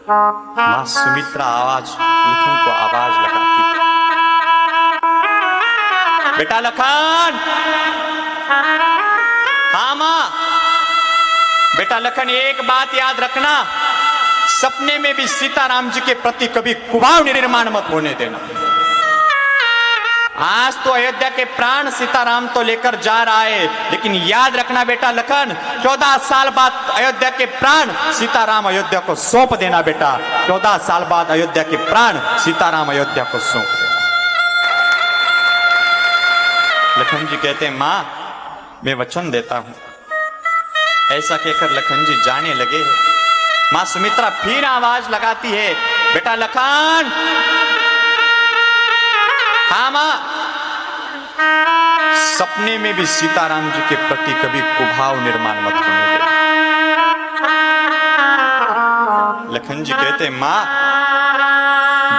माँ सुमित्रा लखन को आवाज लगाती, बेटा लखन। हाँ माँ। बेटा लखन, एक बात याद रखना, सपने में भी सीताराम जी के प्रति कभी कुभाव निर्माण मत होने देना। आज तो अयोध्या के प्राण सीताराम तो लेकर जा रहा है, लेकिन याद रखना बेटा लखन, 14 साल बाद अयोध्या के प्राण सीताराम अयोध्या को सौंप देना बेटा। 14 साल बाद अयोध्या के प्राण सीताराम अयोध्या को सौंप देना। लखन जी कहते हैं, माँ मैं वचन देता हूं। ऐसा कहकर लखन जी जाने लगे। माँ सुमित्रा फिर आवाज लगाती है, बेटा लखन। हाँ माँ। सपने में भी सीताराम जी के प्रति कभी कुभाव निर्माण मत होने दे। लखन जी कहते, माँ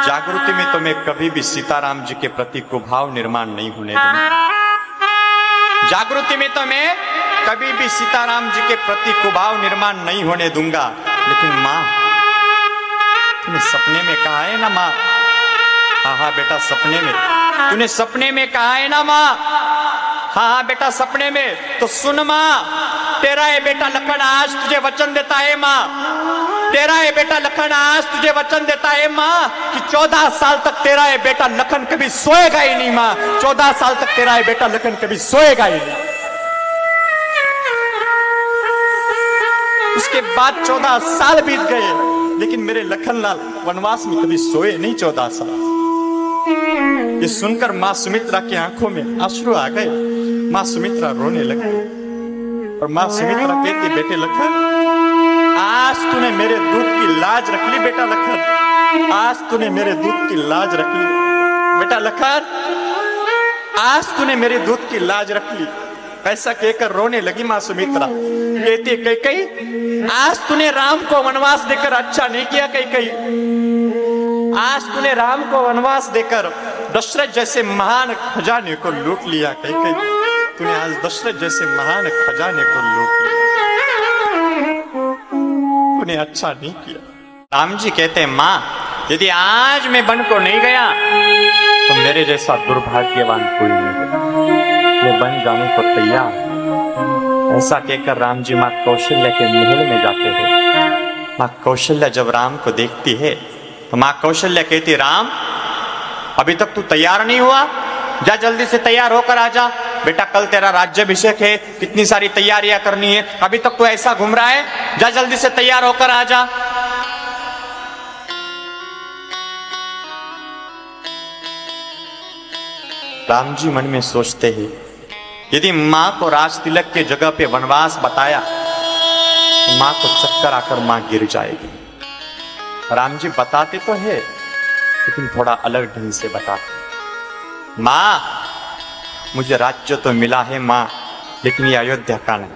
जागृति में तो मैं कभी भी सीताराम जी के प्रति कुभाव निर्माण नहीं होने दूंगा। जागृति में तो मैं कभी भी सीताराम जी के प्रति कुभाव निर्माण नहीं होने दूंगा। लेकिन माँ तूने सपने में कहा है ना माँ। हाँ हाँ बेटा सपने में, तूने सपने में कहा है ना माँ। हाँ हाँ बेटा सपने में। तो सुन माँ, तेरा ये बेटा लखन आज तुझे वचन देता है माँ। तेरा ये बेटा लखन आज तुझे वचन देता है माँ कि 14 साल तक तेरा ये बेटा लखन कभी सोएगा ही नहीं माँ। 14 साल तक तेरा ये बेटा लखन कभी सोएगा ही नहीं। उसके बाद 14 साल बीत गए, लेकिन मेरे लखनलाल वनवास में कभी सोए नहीं 14 साल। ये सुनकर माँ सुमित्रा की आंखों में आंसू आ गए। माँ सुमित्रा रोने लगी और माँ सुमित्रा कहती, बेटे लखन आज तूने मेरे दूध की लाज रख ली बेटा लखन। आज तूने मेरे दूध की लाज रख ली बेटा लखन। आज तूने मेरे दूध की लाज रख ली। ऐसा कहकर रोने लगी माँ सुमित्रा। कहती, कैकेयी आज तूने राम को वनवास देकर अच्छा नहीं किया कैकेयी। आज तूने राम को वनवास देकर दशरथ जैसे महान खजाने को लूट लिया कैकेयी। तूने आज दशरथ जैसे महान खजाने को लूट लिया, तूने अच्छा नहीं किया। राम जी कहते हैं, माँ यदि आज मैं वन को नहीं गया तो मेरे जैसा दुर्भाग्यवान कोई नहीं। मैं बन जाने को तैयार। ऐसा कहकर राम जी माँ कौशल्या के महल में जाते हैं। माँ कौशल्या जब राम को देखती है तो माँ कौशल्या कहती, राम अभी तक तू तैयार नहीं हुआ, जा जल्दी से तैयार होकर आ जा। बेटा कल तेरा राज्याभिषेक है, कितनी सारी तैयारियां करनी है, अभी तक तू ऐसा घूम रहा है, जा जल्दी से तैयार होकर आ जा। राम जी मन में सोचते हैं, यदि माँ को राज तिलक के जगह पे वनवास बताया तो माँ को चक्कर आकर माँ गिर जाएगी। राम जी बताते तो है, लेकिन थोड़ा अलग ढंग से बताते। माँ मुझे राज्य तो मिला है माँ, लेकिन ये अयोध्या का नहीं।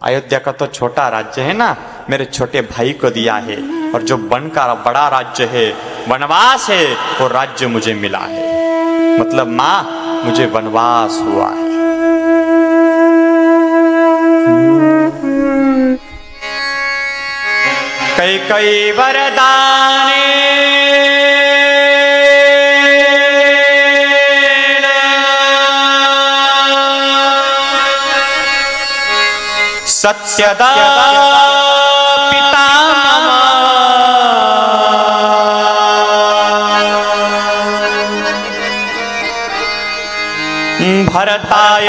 अयोध्या का तो छोटा राज्य है ना, मेरे छोटे भाई को दिया है। और जो वन का बड़ा राज्य है, वनवास है, वो राज्य मुझे मिला है। मतलब माँ मुझे वनवास हुआ है। कैकेयी वरदाने सत्यदा पितामह भरताय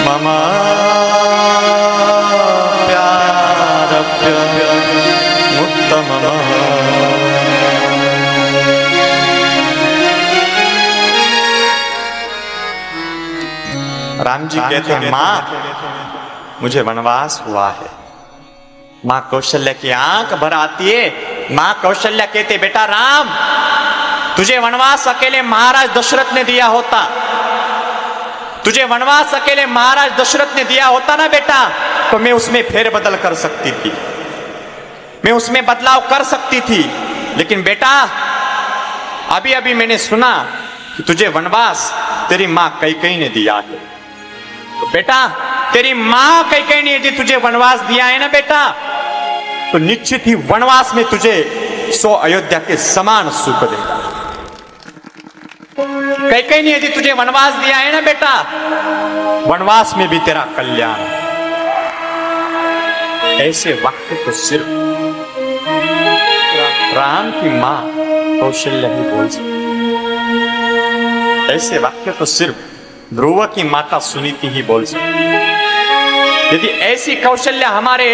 मम प्यारप्य उत्तमः। राम जी कहते हैं, माँ मुझे वनवास हुआ है। माँ कौशल्या की आंख भर आती है। माँ कौशल्या कहते, बेटा राम तुझे वनवास अकेले महाराज दशरथ ने दिया होता, तुझे वनवास अकेले महाराज दशरथ ने दिया होता ना बेटा, तो मैं उसमें फेरबदल कर सकती थी, मैं उसमें बदलाव कर सकती थी। लेकिन बेटा अभी अभी मैंने सुना कि तुझे वनवास तेरी मां कैकेयी ने दिया है। तो बेटा तेरी मां कैकेयी ने यदि तुझे वनवास दिया है ना बेटा, तो निश्चित ही वनवास में तुझे 100 अयोध्या के समान सुख देगा। कैकेयी ने यदि तुझे वनवास दिया है ना बेटा, वनवास में भी तेरा कल्याण। ऐसे वाक्य तो सिर्फ राम की मां कौशल्या ही बोल सकती। ऐसे वाक्य तो सिर्फ ध्रुव की माता सुनीति ही बोल सकती। यदि ऐसी कौशल्या हमारे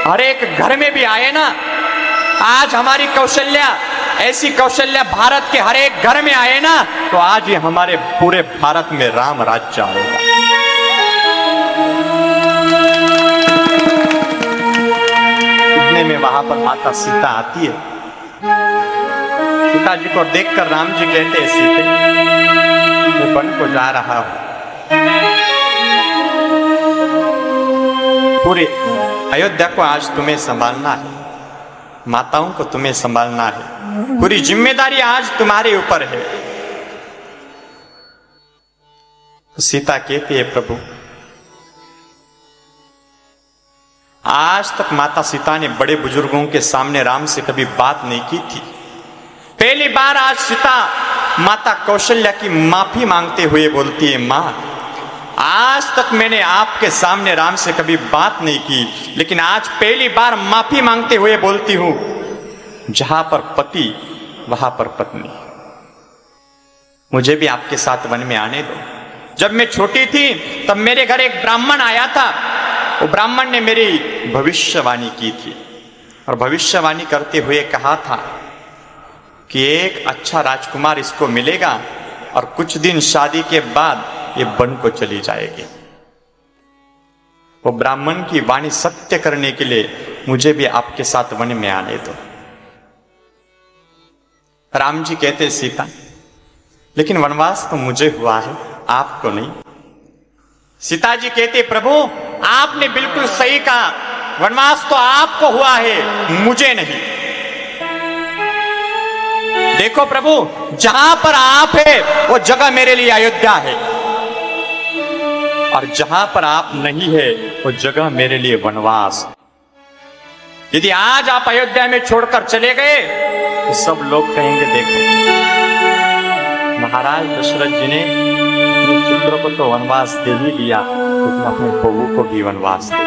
हर एक घर में भी आए ना, आज हमारी कौशल्या, ऐसी कौशल्या भारत के हर एक घर में आए ना, तो आज ये हमारे पूरे भारत में राम राज्य आएगा। इतने में वहां पर माता सीता आती है। सीता जी को देखकर राम जी कहते हैं, सीते मैं वन को जा रहा हूं, पूरे अयोध्या को आज तुम्हें संभालना है, माताओं को तुम्हें संभालना है, पूरी जिम्मेदारी आज तुम्हारे ऊपर है। तो सीता कहती है, प्रभु आज तक माता सीता ने बड़े बुजुर्गों के सामने राम से कभी बात नहीं की थी। पहली बार आज सीता माता कौशल्या की माफी मांगते हुए बोलती है, मां आज तक मैंने आपके सामने राम से कभी बात नहीं की, लेकिन आज पहली बार माफी मांगते हुए बोलती हूं, जहां पर पति वहां पर पत्नी, मुझे भी आपके साथ वन में आने दो। जब मैं छोटी थी तब मेरे घर एक ब्राह्मण आया था। वो ब्राह्मण ने मेरी भविष्यवाणी की थी और भविष्यवाणी करते हुए कहा था कि एक अच्छा राजकुमार इसको मिलेगा और कुछ दिन शादी के बाद ये वन को चली जाएगी। वो ब्राह्मण की वाणी सत्य करने के लिए मुझे भी आपके साथ वन में आने दो। राम जी कहते, सीता लेकिन वनवास तो मुझे हुआ है, आपको नहीं। सीता जी कहते, प्रभु आपने बिल्कुल सही कहा, वनवास तो आपको हुआ है, मुझे नहीं। देखो प्रभु, जहां पर आप है वो जगह मेरे लिए अयोध्या है, और जहां पर आप नहीं है वो जगह मेरे लिए वनवास। यदि आज आप अयोध्या में छोड़कर चले गए तो सब लोग कहेंगे, देखो महाराज दशरथ जी ने पुत्र को तो वनवास दे ही दिया, लेकिन अपने बहू को भी वनवास दे।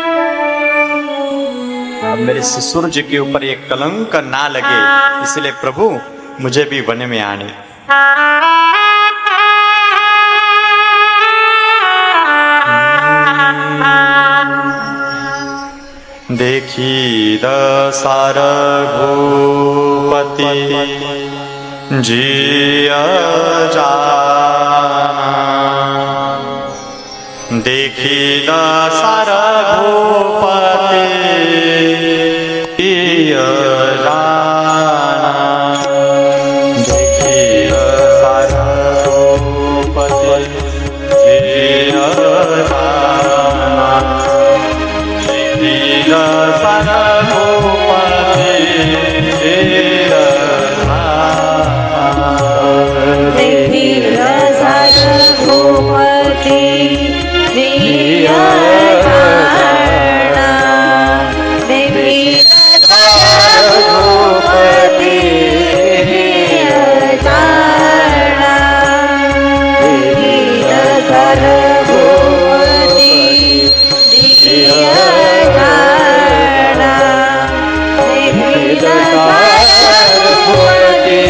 अब मेरे ससुर जी के ऊपर एक कलंक ना लगे, इसलिए प्रभु मुझे भी वन में आने। देखी दशरथ भूपति जिया जाना, देखी दशरथ भूपति जिया जाना, देखी दशरथ भूपति जिया जाना, देखी दशरथ भूपति जिया जाना, देखी दशरथ भूपति जिया जाना, देखी दशरथ भूपति जिया जाना, देखी दशरथ भूपति जिया जाना, देखी दशरथ भूपति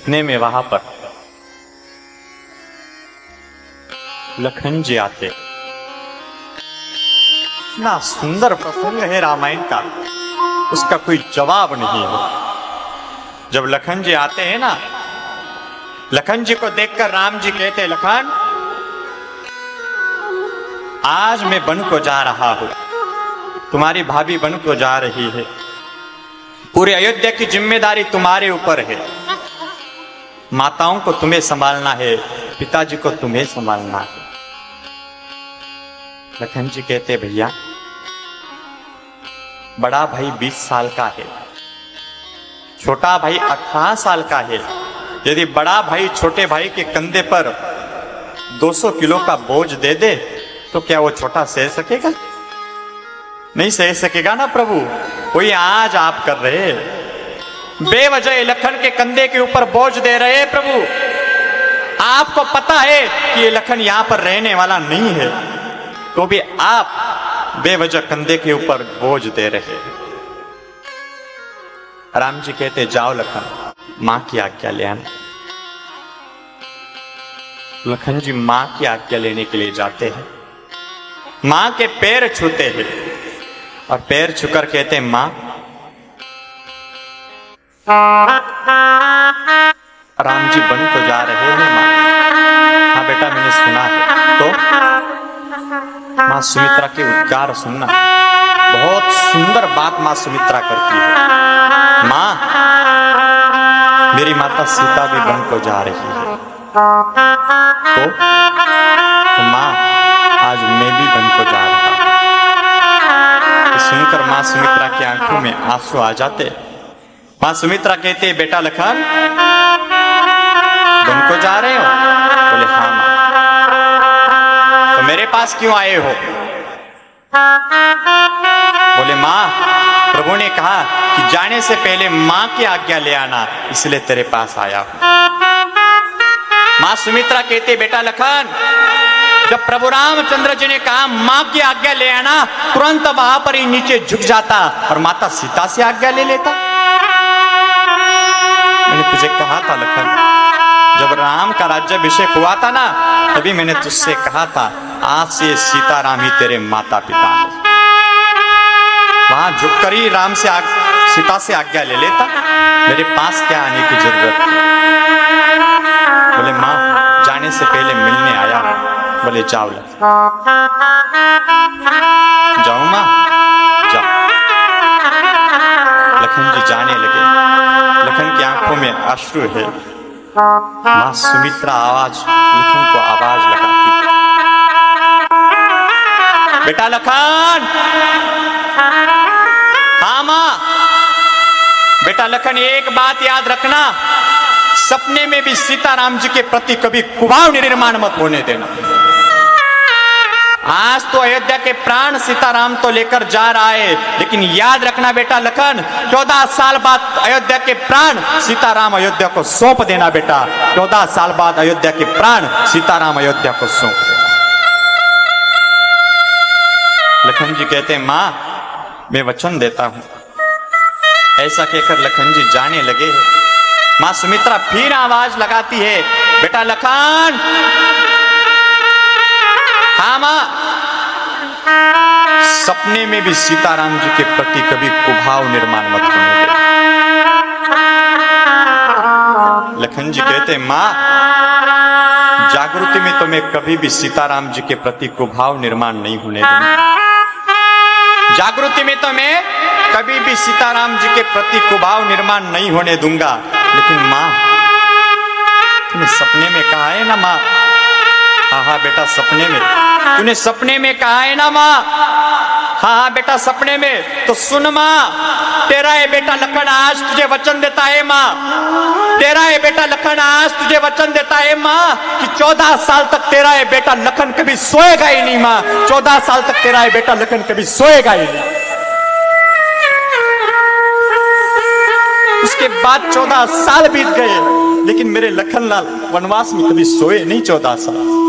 सपने में वहां पर लखन जी आते। ना सुंदर प्रसंग है रामायण का, उसका कोई जवाब नहीं है। जब लखन जी आते हैं ना, लखन जी को देखकर राम जी कहते, लखन आज मैं वन को जा रहा हूं, तुम्हारी भाभी वन को जा रही है, पूरे अयोध्या की जिम्मेदारी तुम्हारे ऊपर है, माताओं को तुम्हें संभालना है, पिताजी को तुम्हें संभालना है। लखन जी कहते, भैया बड़ा भाई 20 साल का है, छोटा भाई 18 साल का है। यदि बड़ा भाई छोटे भाई के कंधे पर 200 किलो का बोझ दे दे तो क्या वो छोटा सह सकेगा? नहीं सह सकेगा ना प्रभु। वही आज आप कर रहे, बेवजह लखन के कंधे के ऊपर बोझ दे रहे प्रभु। आपको पता है कि ये लखन यहां पर रहने वाला नहीं है, तो भी आप बेवजह कंधे के ऊपर बोझ दे रहे। राम जी कहते, जाओ लखन, मां की आज्ञा ले आना। लखन जी मां की आज्ञा लेने के लिए जाते हैं, मां के पैर छूते हैं और पैर छूकर कहते हैं, मां राम जी वन को जा रहे हैं मां। हाँ बेटा मैंने सुना है। तो मां सुमित्रा के उद्गार सुनना, बहुत सुंदर बात मां सुमित्रा करती है। मां मेरी माता सीता भी वन को जा रही है, तो मां आज मैं भी वन को जा रहा हूं। तो सुनकर मां सुमित्रा की आंखों में आंसू आ जाते। मां सुमित्रा कहते, बेटा लखन वन को जा रहे हो? बोले हाँ मां। तो मेरे पास क्यों आए हो? बोले मां प्रभु ने कहा कि जाने से पहले मां की आज्ञा ले आना, इसलिए तेरे पास आया हूं। मां सुमित्रा कहते, बेटा लखन जब प्रभु रामचंद्र जी ने कहा मां की आज्ञा ले आना, तुरंत वहां पर ही नीचे झुक जाता और माता सीता से आज्ञा ले लेता। मैंने तुझे कहा था लखन, जब राम का राज्याभिषेक हुआ था ना, तभी मैंने तुझसे कहा था आज से सीताराम ही तेरे माता पिता हैं। वहां झुककर ही राम से सीता से आज्ञा ले लेता, मेरे पास क्या आने की जरूरत है? बोले मां जाने से पहले मिलने आया। बोले जाओ लखन, जाओ मां जाओ। लखन जी जाने लगे। लखन की आंखों में अश्रु है। मां सुमित्रा लखन को आवाज लगाती, बेटा लखन। हाँ मां। बेटा लखन एक बात याद रखना, सपने में भी सीताराम जी के प्रति कभी कुभाव निर्माण मत होने देना। आज तो अयोध्या के प्राण सीताराम तो लेकर जा रहा है, लेकिन याद रखना बेटा लखन, 14 साल बाद अयोध्या के प्राण सीताराम अयोध्या को सौंप देना बेटा। 14 साल बाद अयोध्या के प्राण सीताराम अयोध्या को सौंप देना। लखन जी कहते, मां मैं वचन देता हूं। ऐसा कहकर लखन जी जाने लगे। मां सुमित्रा फिर आवाज लगाती है, बेटा लखन। हाँ मां। सपने में भी सीताराम जी के प्रति कभी कुभाव निर्माण मत होने दे। लखन जी कहते, मां जागृति में तो मैं कभी भी सीताराम जी के प्रति कुभाव निर्माण नहीं होने दूंगा। जागृति में तो मैं कभी भी सीताराम जी के प्रति कुभाव निर्माण नहीं होने दूंगा। लेकिन मां तूने सपने में कहा है ना मां। हाँ बेटा सपने में। तूने सपने में कहा है ना मां। हाँ बेटा सपने में। तो सुन मां, तेरा है बेटा लखन आज तुझे वचन देता है मां। तेरा है बेटा लखन आज तुझे वचन देता है मां कि 14 साल तक तेरा है बेटा लखन कभी सोएगा ही नहीं मां। 14 साल तक तेरा है बेटा लखन कभी सोएगा ही नहीं। उसके बाद 14 साल बीत गए, लेकिन मेरे लखनलाल वनवास में कभी सोए नहीं 14 साल।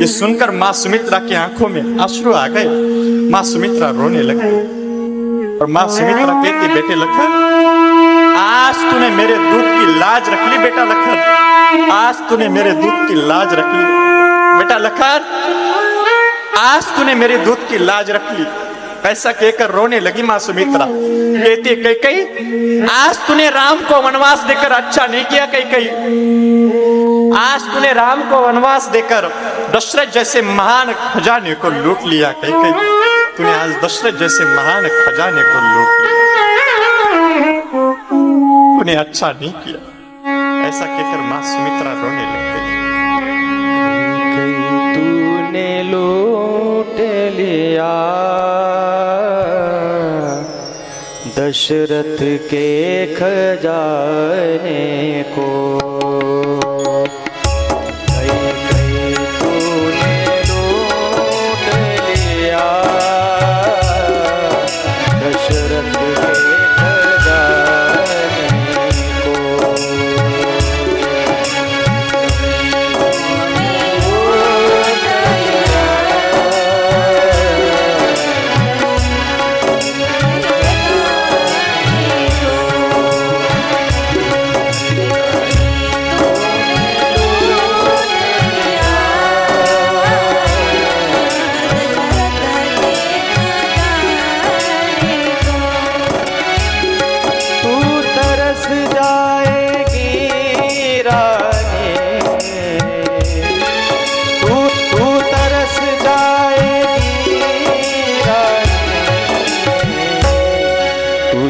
ये सुनकर मां सुमित्रा की आंखों में अश्रु आ गए। मां सुमित्रा रोने लगी और मां सुमित्रा कहती, बेटे लखन आज तूने मेरे दूध की लाज रख ली बेटा लखन, आज तूने मेरे दूध की लाज रख ली बेटा लखन, आज तूने मेरे दूध की लाज रख ली। ऐसा कहकर रोने लगी मां सुमित्रा। कहती कैकेयी, आज तूने राम को वनवास देकर अच्छा नहीं किया कैकेयी, आज तूने राम को वनवास देकर दशरथ जैसे महान खजाने को लूट लिया कैकेयी, तूने आज दशरथ जैसे महान खजाने को लूट लिया, तूने अच्छा नहीं किया। ऐसा कहकर मां सुमित्रा रोने लग गई। तूने लूट लिया दशरथ के खजाने को,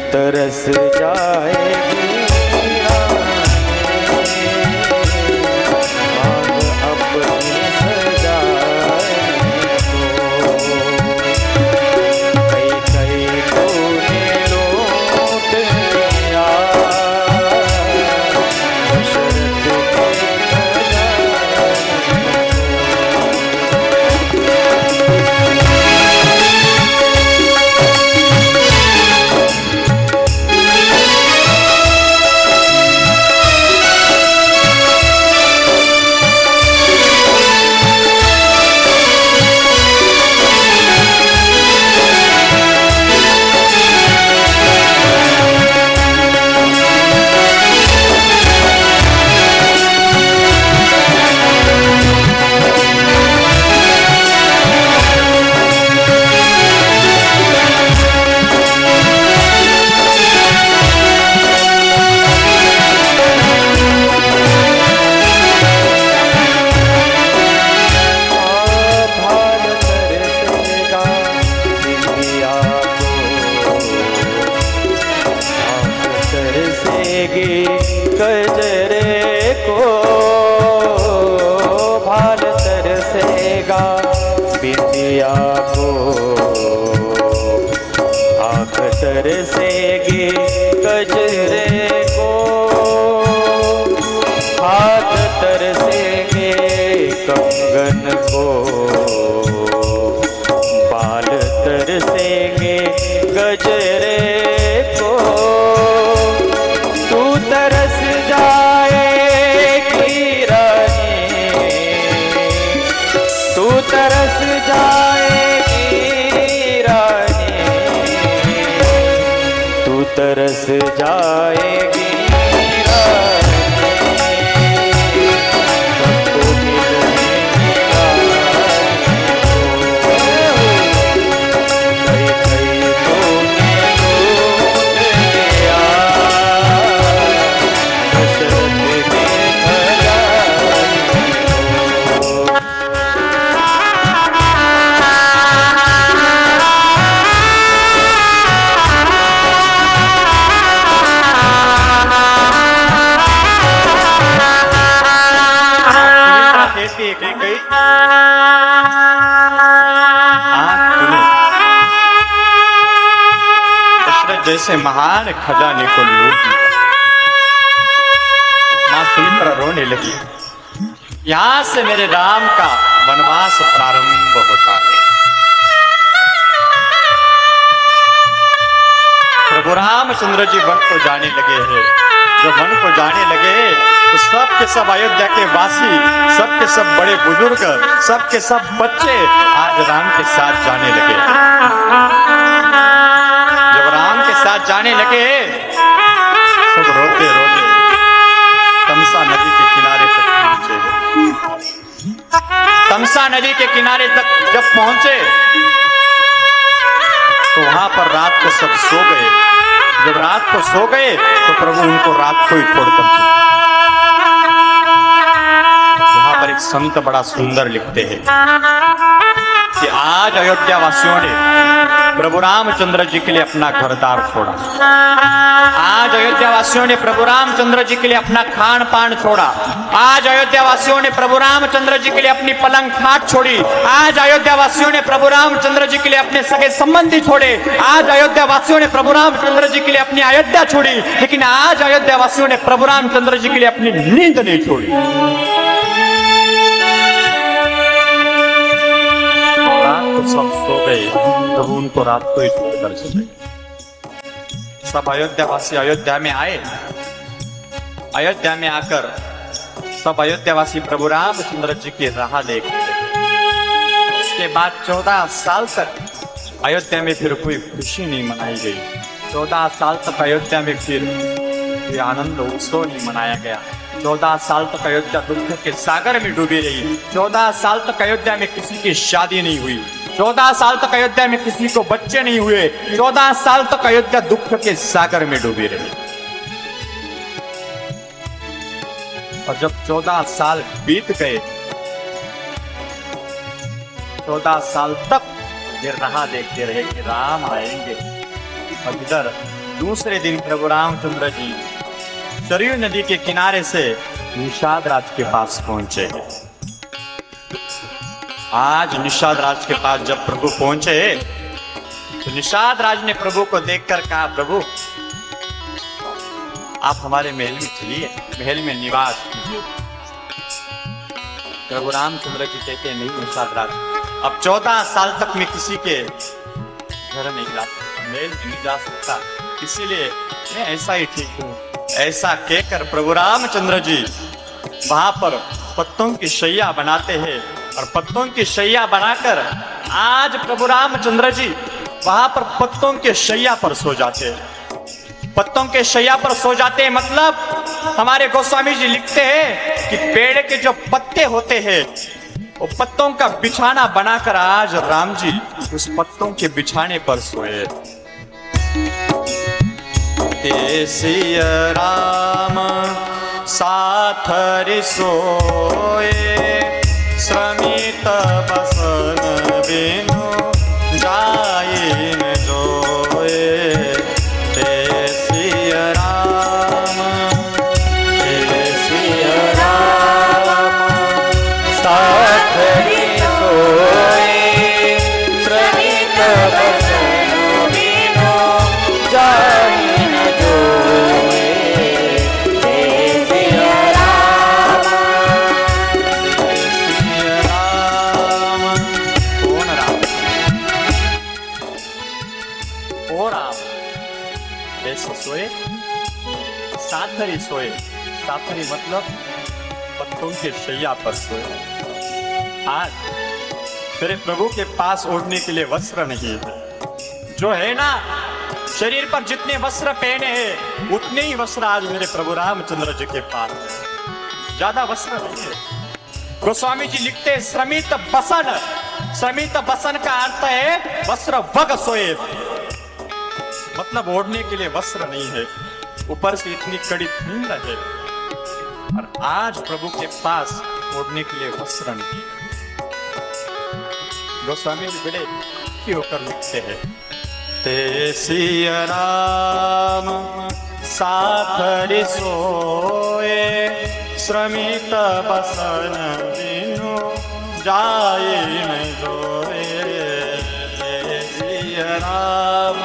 तरस जाएगी अपनी सजाए कई कई तूने लूट लिया दशरथ के कजरे को भाल तरसेगा बिंदिया को, आँख तरसेगी कजरे को, हाथ तरसेंगे कंगन को, बाल तरसेंगे गजरे को, तू तरस जाएगी रानी, तू तरस जाएगी रानी, तू तरस जाएगी जैसे महान खजाने को लूट लिया। मां सुमित्रा रोने लगी। यहां से मेरे राम का वनवास प्रारंभ होता है। प्रभु रामचंद्र जी वन को जाने लगे हैं। जब वन को जाने लगे तो सब के सब अयोध्या के वासी, सब के सब बड़े बुजुर्ग, सब के सब बच्चे आज राम के साथ जाने लगे। जब राम के साथ जाने लगे सब रोते रोते तमसा नदी के किनारे तक पहुंचे। तमसा नदी के किनारे तक जब पहुंचे तो वहां पर रात को सब सो गए। जब रात को सो गए तो प्रभु उनको रात को ही छोड़कर यहाँ पर एक संत बड़ा सुंदर लिखते हैं कि आज अयोध्या वासियों ने प्रभु रामचंद्र जी के लिए अपना घरदार छोड़ा। आज अयोध्या वासियों ने प्रभु रामचंद्र जी के लिए अपना खान पान छोड़ा। आज अयोध्या वासियों ने प्रभु रामचंद्र जी के लिए अपनी पलंग खाट छोड़ी। आज अयोध्या वासियों ने प्रभु रामचंद्र जी के लिए अपने सगे संबंधी छोड़े। आज अयोध्या वासियों ने प्रभु रामचंद्र जी के लिए अपनी अयोध्या छोड़ी। लेकिन आज अयोध्या वासियों ने प्रभु रामचंद्र जी के लिए अपनी नींद नहीं छोड़ी। सब सो गए, प्रभु उनको रात को ही छोड़कर चले। सब अयोध्यावासी अयोध्या में आए। अयोध्या में आकर सब अयोध्यावासी प्रभु रामचंद्र जी की राह देखते। उसके बाद 14 साल तक अयोध्या में फिर कोई खुशी नहीं मनाई गई। 14 साल तक अयोध्या में फिर कोई आनंद उत्सव नहीं मनाया गया। 14 साल तक अयोध्या दुख के सागर में डूबी रही। 14 साल तक अयोध्या में किसी की शादी नहीं हुई। 14 साल तक अयोध्या में किसी को बच्चे नहीं हुए। 14 साल तक अयोध्या दुख के सागर में डूबी रही। और जब 14 साल बीत गए, 14 साल तक ये राह देखते रहे कि राम आएंगे। और इधर दूसरे दिन प्रभु रामचंद्र जी सरयू नदी के किनारे से निषाद राज के पास पहुंचे। आज निषाद राज के पास जब प्रभु पहुंचे तो निषाद राज ने प्रभु को देखकर कहा, प्रभु आप हमारे महल में चलिए, महल में निवास कीजिए। प्रभु रामचंद्र जी कहते नहीं निषाद राज, अब 14 साल तक मैं किसी के घर नहीं जा सकता, महल नहीं जा सकता, इसीलिए मैं ऐसा ही ठीक हूँ। ऐसा कहकर प्रभु रामचंद्र जी वहां पर पत्तों की शैया बनाते हैं। और पत्तों की शैया बनाकर आज प्रभु रामचंद्र जी वहां पर पत्तों के शैया पर सो जाते हैं। पत्तों के शैया पर सो जाते हैं मतलब हमारे गोस्वामी जी लिखते हैं कि पेड़ के जो पत्ते होते हैं वो पत्तों का बिछाना बनाकर आज राम जी उस पत्तों के बिछाने पर सोए। सिय राम साथरि सोए, श्रमित बसन बिनु जाई न जोए। सिय राम साथरि सोए, श्रमित बसन बिनु जाई न जोए। सोए, साथरी सोए। साथरी मतलब पत्तों के शैया पर सोए। आज तेरे प्रभु के पास ओढ़ने के लिए वस्त्र नहीं है। जो है ना, शरीर पर जितने वस्त्र पहने हैं उतने ही वस्त्र आज मेरे प्रभु रामचंद्र जी के पास है, ज्यादा वस्त्र नहीं है। गोस्वामी जी लिखते हैं श्रमित बसन। श्रमित बसन का अर्थ है वस्त्र वग सोए, मतलब ओढ़ने के लिए वस्त्र नहीं है, ऊपर से इतनी कड़ी ठंड है। और आज प्रभु के पास ओढ़ने के लिए वस्त्र नहीं है। गोस्वामी जी बड़े दुखी होकर लिखते हैं, ते सिय राम साथरि सोए, श्रमित बसन बिनु जाए न जोए। ते सिय राम,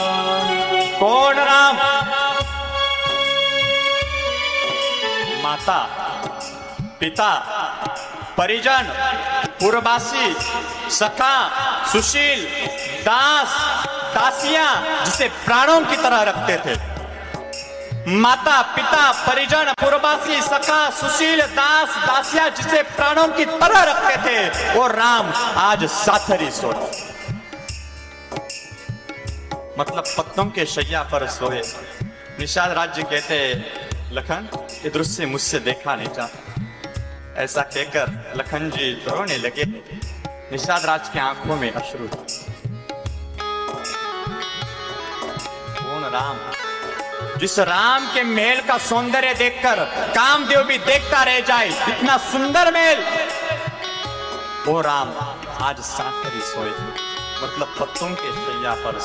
कौन राम? माता, पिता, परिजन, पूर्ववासी, सखा, सुशील, दास, दासियां जिसे प्राणों की तरह रखते थे। माता, पिता, परिजन, पूर्ववासी, सखा, सुशील, दास, दासियां जिसे प्राणों की तरह रखते थे, वो राम आज साथरी सोए, मतलब पत्तों के शैया पर सोए। निषाद राज जी कहते लखन, ये दृश्य मुझसे देखा नहीं जाता। ऐसा कहकर लखन जी रोने लगे। निषाद राज की आंखों में अश्रु। कौन राम? जिस राम के महल का सौंदर्य देखकर कामदेव भी देखता रह जाए, इतना सुंदर महल, वो राम आज साथरी सोए, मतलब पत्तों के शैया पर।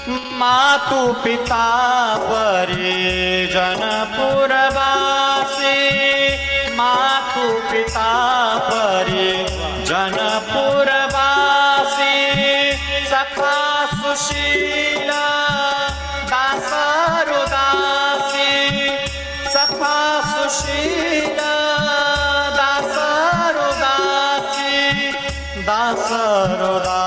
मातु पिता परिजन पुरवासी, मातु पिता परिजन पुरवासी, सखा सुशीला दासरुदासी, सखा सुशीला दासरुदासी, दासरुदासी।